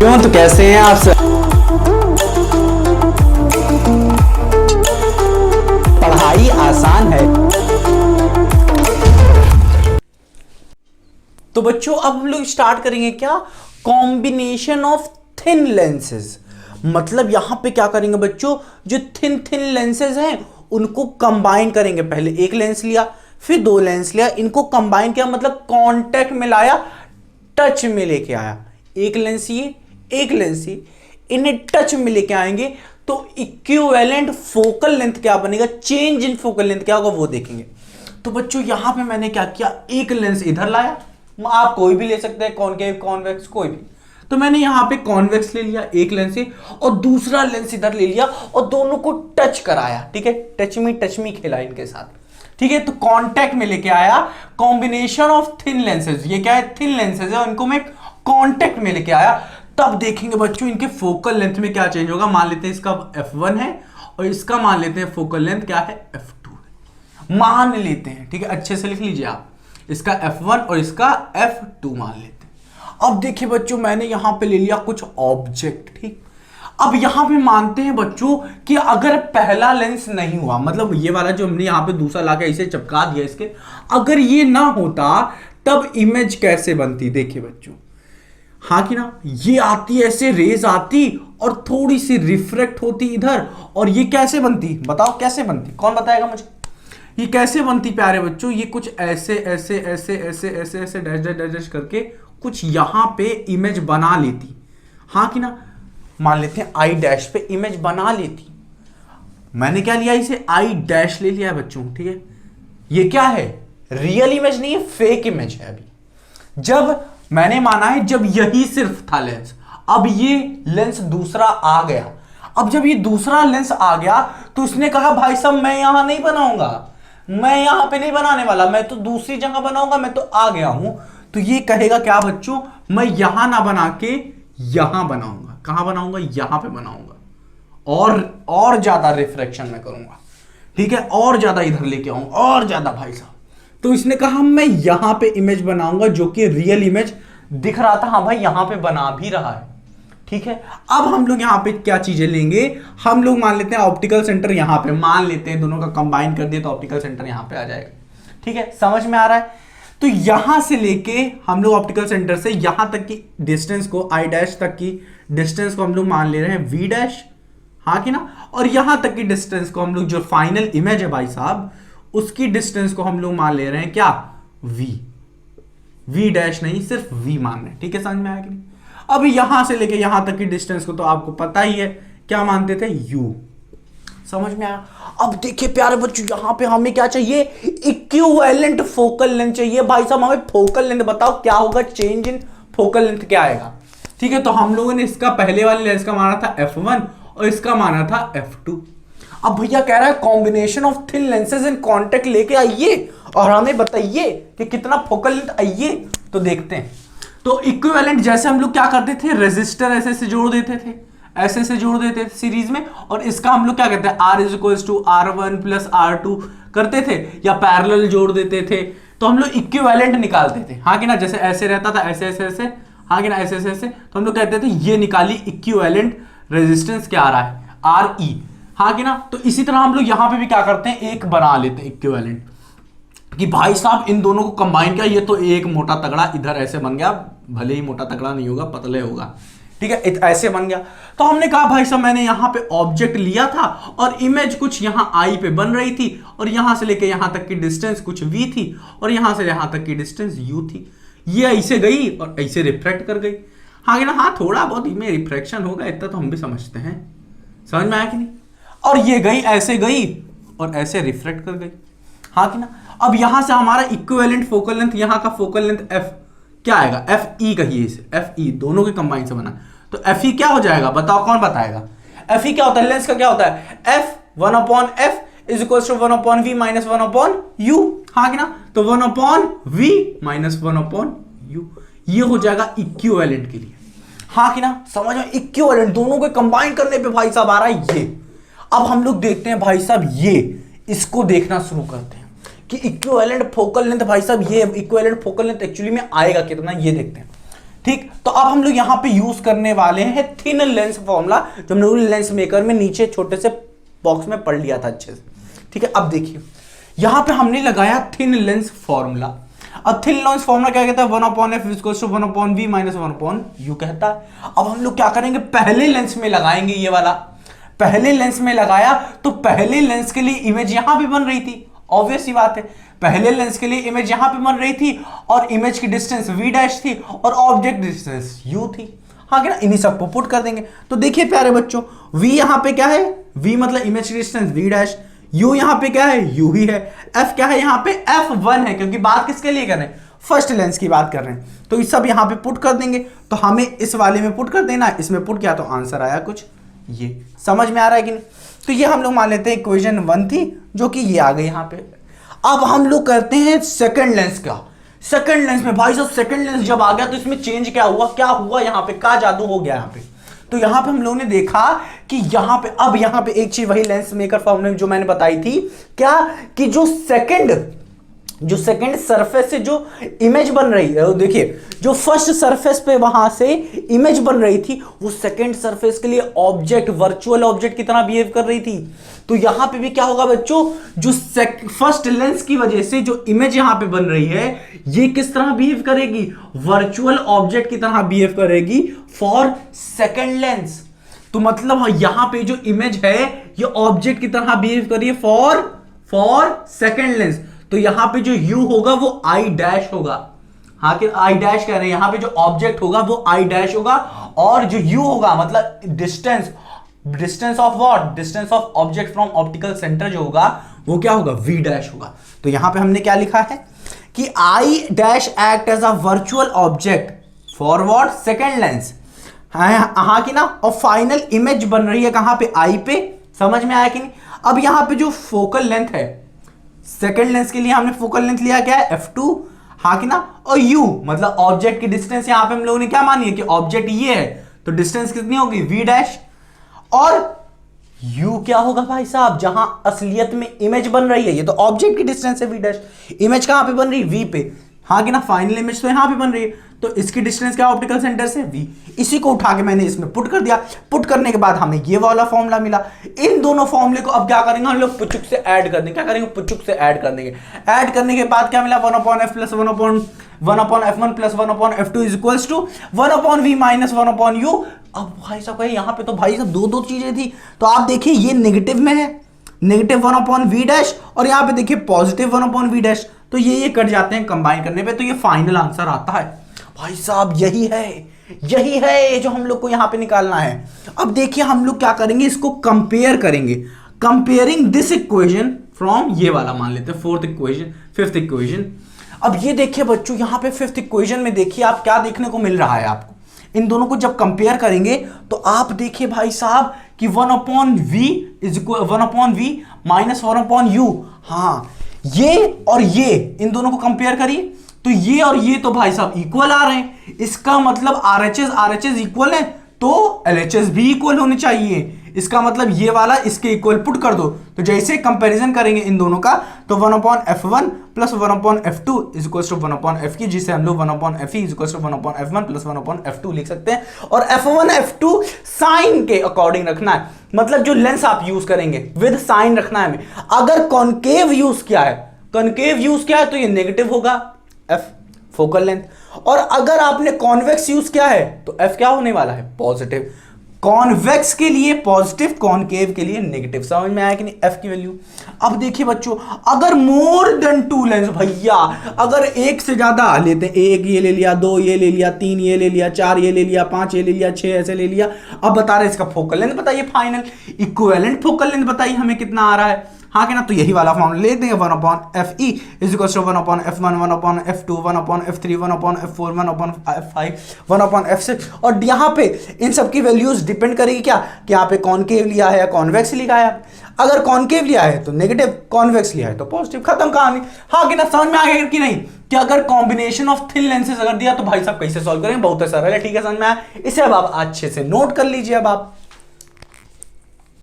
क्यों तो कैसे हैं आप सब। पढ़ाई आसान है। तो बच्चों अब हम लोग स्टार्ट करेंगे क्या, कॉम्बिनेशन ऑफ थिन लेंसेज। मतलब यहां पे क्या करेंगे बच्चों, जो थिन थिन लेंसेज हैं उनको कंबाइन करेंगे। पहले एक लेंस लिया, फिर दो लेंस लिया, इनको कंबाइन किया, मतलब कांटेक्ट में लाया, टच में लेके आया। एक लेंस ये, एक लेंस ये, इन्हें टच में लेके आएंगे तो इक्विवेलेंट फोकल लेंथ क्या बनेगा, चेंज इन फोकल लेंथ क्या होगा वो देखेंगे। तो बच्चों यहां पे मैंने क्या किया, एक लेंस इधर लाया, आप कोई भी ले सकते हैं, कॉनकेव कॉन्वेक्स कोई भी। तो मैंने यहां पे कॉन्वेक्स ले लिया एक लेंस से, और दूसरा लेंस इधर ले लिया और दोनों को टच कराया। ठीक है, टच मी खेला इनके साथ। ठीक है, तो कांटेक्ट में लेके आया, कॉम्बिनेशन ऑफ थिन लेंसेज। ये क्या है, थिन लेंसेज है, उनको मैं कांटेक्ट में लेके आया। तब देखेंगे बच्चों इनके फोकल लेंथ में क्या चेंज होगा। मान लेते हैं इसका f1 है और इसका मान लेते हैं फोकल लेंथ क्या है, f2 है, मान लेते हैं। ठीक है, अच्छे से लिख लीजिए आप, इसका f1 और इसका f2 मान लेते हैं। अब देखिए बच्चों मैंने यहां पे ले लिया कुछ ऑब्जेक्ट। ठीक, अब यहां पे मानते हैं बच्चों कि अगर पहला लेंस नहीं हुआ, मतलब ये वाला जो हमने यहां पे दूसरा लाके इसे चिपका दिया इसके, अगर ये ना होता तब इमेज कैसे बनती। देखिए बच्चों, हाँ कि ना, ये आती ऐसे रेज आती और थोड़ी सी रिफ्रेक्ट होती इधर, और ये कैसे बनती, बताओ कैसे बनती, कौन बताएगा मुझे, ये कैसे बनती प्यारे बच्चों। ये कुछ ऐसे ऐसे ऐसे ऐसे ऐसे ऐसे डैश डैश डैश डैश करके कुछ यहां पे इमेज बना लेती। हाँ कि ना, मान लेते हैं आई डैश पे इमेज बना लेती। मैंने क्या लिया, इसे आई डैश ले लिया है बच्चों। ठीक है, ये क्या है, रियल इमेज नहीं है, फेक इमेज है। अभी जब मैंने माना है जब यही सिर्फ था लेंस, अब ये लेंस दूसरा आ गया। अब जब ये दूसरा लेंस आ गया तो इसने कहा भाई साहब मैं यहां नहीं बनाऊंगा, मैं यहां पे नहीं बनाने वाला, मैं तो दूसरी जगह बनाऊंगा, मैं तो आ गया हूं। तो ये कहेगा क्या बच्चों, मैं यहां ना बना के यहां बनाऊंगा। कहां बनाऊंगा, यहां पे बनाऊंगा, और ज्यादा रिफ्रेक्शन में करूंगा। ठीक है, और ज्यादा इधर लेके आऊंगा, और ज्यादा भाई साहब। तो इसने कहा मैं यहां पे इमेज बनाऊंगा जो कि रियल इमेज दिख रहा था। हाँ भाई, यहां पे बना भी रहा है। ठीक है, अब हम लोग यहां पे क्या चीजें लेंगे, हम लोग मान लेते हैं ऑप्टिकल सेंटर यहां पे, मान लेते हैं दोनों का कंबाइन कर दिया तो ऑप्टिकल सेंटर यहां पे आ जाएगा। ठीक है, समझ में आ रहा है। तो यहां से लेके हम लोग ऑप्टिकल सेंटर से यहां तक की डिस्टेंस को, आई डैश तक की डिस्टेंस को हम लोग मान ले रहे हैं वी डैश। हाँ कि ना, और यहां तक की डिस्टेंस को हम लोग, जो फाइनल इमेज है भाई साहब, उसकी डिस्टेंस को हम लोग मान ले रहे हैं क्या, v। v डैश नहीं, सिर्फ v मान रहे हैं। ठीक है, समझ में आया कि नहीं। अब यहां से लेके यहां तक की डिस्टेंस को तो आपको पता ही है क्या मानते थे, u। समझ में आया। अब देखिए प्यारे बच्चों, यहां पे हमें क्या चाहिए, इक्विवेलेंट फोकल लेंथ चाहिए। भाई साहब हमें फोकल लेंथ बताओ क्या होगा, चेंज इन फोकल लेंथ क्या आएगा। ठीक है, तो हम लोगों ने इसका पहले वाले लेंस का माना था f1 और इसका माना था f2। अब भैया कह रहा है combination of thin lenses in contact लेके आइए और हमें बताइए कि कितना फोकल लेंथ आइए। तो देखते हैं। तो इक्विवेलेंट जैसे हम लोग क्या करते थे, रेजिस्टर ऐसे से जोड़ देते थे, ऐसे से जोड़ देते थे सीरीज में, और इसका हम लोग क्या कहते हैं, R is to R1 plus R2 करते थे, या पैरेलल जोड़ देते थे। तो हम लोग इक्विवेलेंट निकालते थे। हाँ कि ना, जैसे ऐसे रहता था, ऐसे ऐसे ऐसे, हाँ कि ना, ऐसे ऐसे ऐसे, तो हम लोग कहते थे ये निकाली इक्विवेलेंट रेजिस्टेंस क्या आ रहा है, RE। हाँ कि ना, तो इसी तरह हम लोग यहां पे भी क्या करते हैं, एक बना लेते हैं इक्विवेलेंट, कि भाई साहब इन दोनों को कंबाइन किया, ये तो एक मोटा तगड़ा इधर ऐसे बन गया, भले ही मोटा तगड़ा नहीं होगा, पतले होगा। ठीक है, ऐसे बन गया। तो हमने कहा भाई साहब मैंने यहां पे ऑब्जेक्ट लिया था और इमेज कुछ यहां आई पे बन रही थी, और यहां से लेके यहां तक की डिस्टेंस कुछ v थी, और यहां से यहां तक की डिस्टेंस u थी। ये ऐसे गई और ऐसे रिफ्लेक्ट कर गई। हाँ कि ना, हाँ थोड़ा बहुत इनमें रिफ्लेक्शन होगा, इतना तो हम भी समझते हैं। समझ में आया कि नहीं। और ये गई ऐसे गई और ऐसे रिफ्लेक्ट कर गई। हाँ कि ना। अब यहां से हमारा इक्विवेलेंट फोकल लेंथ, यहां का फोकल लेंथ f क्या आएगा, fe कहिए इसे, fe दोनों के कंबाइन से बना, तो fe क्या हो जाएगा, बताओ कौन बताएगा। fe क्या होता है, लेंस का क्या होता है, f 1/f is equal to 1/v minus 1/u। हाँ कि ना, तो 1/v माइनस 1/u ये हो जाएगा इक्विवेलेंट के लिए। हाँ कि ना, समझ में, इक्विवेलेंट दोनों को कंबाइन करने पे भाई साहब आ रहा है ये। अब हम लोग देखते हैं भाई साहब, ये इसको देखना शुरू करते हैं कि इक्विवेलेंट फोकल लेंथ, भाई साहब ये इक्विवेलेंट फोकल लेंथ एक्चुअली में आएगा कितना, ये देखते हैं। ठीक, तो अब हम लोग यहां पे यूज करने वाले हैं थिन लेंस फॉर्मूला, जो हमने लेंस मेकर में नीचे छोटे से बॉक्स में पढ़ लिया था अच्छे से। ठीक है, अब देखिए यहां पे हमने लगाया थिन लेंस फॉर्मूला। अब थिन लेंस फॉर्मूला क्या कहता है, 1/f equals to 1/v minus 1/u कहता है। अब हम लोग क्या करेंगे, पहले लेंस में लगाएंगे, ये वाला पहले लेंस में लगाया तो पहले लेंस के लिए इमेज यहां भी बन रही थी, ऑब्वियस सी बात है, पहले लेंस के लिए इमेज यहां पे बन रही थी और इमेज की डिस्टेंस v डैश थी और ऑब्जेक्ट डिस्टेंस u थी। हाँ क्या ना, इन्हीं सबको पुट कर देंगे। तो देखिए प्यारे बच्चों, v यहां पे क्या है, v मतलब इमेज की डिस्टेंस v डैश, u यहां पे क्या है, u ही है, f क्या है यहां पे, f1 है, क्योंकि बात किसके लिए कर रहे हैं, फर्स्ट लेंस की बात कर रहे हैं। तो ये सब यहां पे पुट कर देंगे, तो हमें इस वाले में पुट कर देना, इसमें पुट किया तो आंसर आया कुछ ये। समझ में आ रहा है कि नहीं? तो ये हम लोग मान लेते हैं इक्वेशन 1 थी, जो कि ये आ गई यहां पे। अब हम लोग करते हैं सेकंड लेंस का। सेकंड लेंस में भाई साहब सेकंड लेंस जब आ गया तो इसमें चेंज क्या हुआ यहां पे, क्या जादू हो गया यहां पे। तो यहां पे हम लोगों ने देखा कि यहां पे, अब यहां पे एक चीज वही लेंस मेकर फॉर्मूले जो मैंने बताई थी, क्या कि जो सेकंड सरफेस से जो इमेज बन रही है, देखिए जो फर्स्ट सरफेस पे वहां से इमेज बन रही थी, वो सेकंड सरफेस के लिए ऑब्जेक्ट, वर्चुअल ऑब्जेक्ट की तरह बिहेव कर रही थी। तो यहां पे भी क्या होगा बच्चों, जो फर्स्ट लेंस की वजह से जो इमेज यहां पे बन रही है, ये किस तरह बिहेव करेगी, वर्चुअल ऑब्जेक्ट की तरह बिहेव करेगी फॉर सेकंड लेंस। तो मतलब यहां पे जो इमेज है ये ऑब्जेक्ट की तरह बिहेव कर रही है फॉर सेकंड लेंस। तो यहां पे जो u होगा वो i डैश होगा, हाँ कि i डैश कह रहे हैं, यहां पे जो ऑब्जेक्ट होगा वो i डैश होगा, और जो u होगा मतलब distance of what, distance of object from optical centre जो होगा वो क्या होगा, v डैश होगा। तो यहां पे हमने क्या लिखा है कि i dash act as a virtual object for what, second lens, हाँ कि ना, और फाइनल इमेज बन रही है कहां पे, i पे। समझ में आया कि नहीं? अब यहां पे जो फोकल लेंथ है सेकेंड लेंस के लिए हमने फोकल लेंथ लिया क्या है, f2, हाँ कि ना, और u मतलब ऑब्जेक्ट की डिस्टेंस यहां पे हम लोगों ने क्या मानी है कि ऑब्जेक्ट ये है, तो डिस्टेंस कितनी होगी, v डैश, और u क्या होगा भाई साहब, जहां असलियत में इमेज बन रही है, ये तो ऑब्जेक्ट की डिस्टेंस है v डैश, इमेज कहां पे बन रही है, v पे, हाँ कि ना, फाइनल इमेज तो यहां पे बन रही है, तो इसकी डिस्टेंस क्या ऑप्टिकल सेंटर से, v। इसी को उठा के मैंने इसमें पुट कर दिया, पुट करने के बाद हमें ये वाला फॉर्मूला मिला। इन दोनों फॉर्मूले को अब क्या करेंगे हम लोग, पुचुक से ऐड कर देंगे। क्या करेंगे, पुचुक से ऐड कर देंगे। ऐड करने के बाद क्या मिला, 1/f plus 1/f1 plus 1/f2 is equals to 1/v minus 1/u। अब भाई साहब यहाँ पे तो भाई साहब दो चीजें थी, तो आप देखिए ये नेगेटिव में है, नेगेटिव 1/v डैश, और यहाँ पे देखिए पॉजिटिव 1/v डैश, तो ये कट जाते हैं कंबाइन करने पे, तो ये फाइनल आंसर आता है। भाई साहब यही है जो हम लोग को यहां पे निकालना है। अब देखिए हम लोग क्या करेंगे, इसको कंपेयर करेंगे, कंपेयरिंग दिस इक्वेशन फ्रॉम ये वाला मान लेते हैं फिफ्थ इक्वेशन। अब ये देखिए बच्चों यहाँ पे फिफ्थ इक्वेशन में देखिए आप क्या देखने को मिल रहा है आपको, इन दोनों को जब कंपेयर करेंगे तो आप देखिए भाई साहब कि 1/v माइनस 1/u, हाँ ये और ये इन दोनों को कंपेयर करिए तो ये और ये तो भाई साहब इक्वल आ रहे हैं, इसका मतलब RHS इक्वल है तो LHS भी इक्वल होने चाहिए। इसका मतलब ये वाला इसके इक्वल पुट कर दो, तो जैसे कंपैरिजन करेंगे इन दोनों का तो 1/f1 plus 1/f2 is equal to 1/f की, जिसे हम लोग 1/fe is equal to 1/f1 plus 1/f2 लिख सकते हैं। और f1 f2 साइन के अकॉर्डिंग रखना है, मतलब जो लेंस आप यूज करेंगे विद साइन रखना है हमें। अगर कॉनकेव यूज किया है तो ये नेगेटिव होगा f फोकल लेंथ, और अगर आपने कॉन्वेक्स यूज किया है तो f क्या होने वाला है, पॉजिटिव। कॉन्वेक्स के लिए पॉजिटिव, कॉनकेव के लिए नेगेटिव। समझ में आया कि नहीं, f की वैल्यू। अब देखिए बच्चों अगर मोर देन टू लेंस, भैया अगर एक से ज्यादा लेते हैं, एक ये ले लिया, दो ये ले लिया, तीन ये ले लिया, चार ये ले लिया, पांच ये ले लिया, छह ऐसे ले लिया, अब बता रहे इसका फोकल लेंथ बताइए, फाइनल इक्विवेलेंट फोकल लेंथ बताइए हमें कितना आ रहा है, हाँ कि ना। तो यही वाला फॉर्मूला ले देंगे, 1/fe is equal to 1/f1 1/f2 1/f3 1/f4 1/f5 1/f6, और यहाँ पे इन सब की वैल्यूज डिपेंड करेगी क्या कि यहाँ पे कॉनकेव लिया है या कॉन्वेक्स लिखा है। अगर कॉनकेव लिया है तो नेगेटिव, कॉन्वेक्स लिया है तो पॉजिटिव, खत्म कहानी। हाँ कि ना, समझ में आ गया कि नहीं कि अगर कॉम्बिनेशन ऑफ थिन लेंसेज अगर दिया तो भाई साहब कैसे सॉल्व करेंगे, बहुत सरल है। ठीक है, समझ में आया, इसे अब आप अच्छे से नोट कर लीजिए। अब आप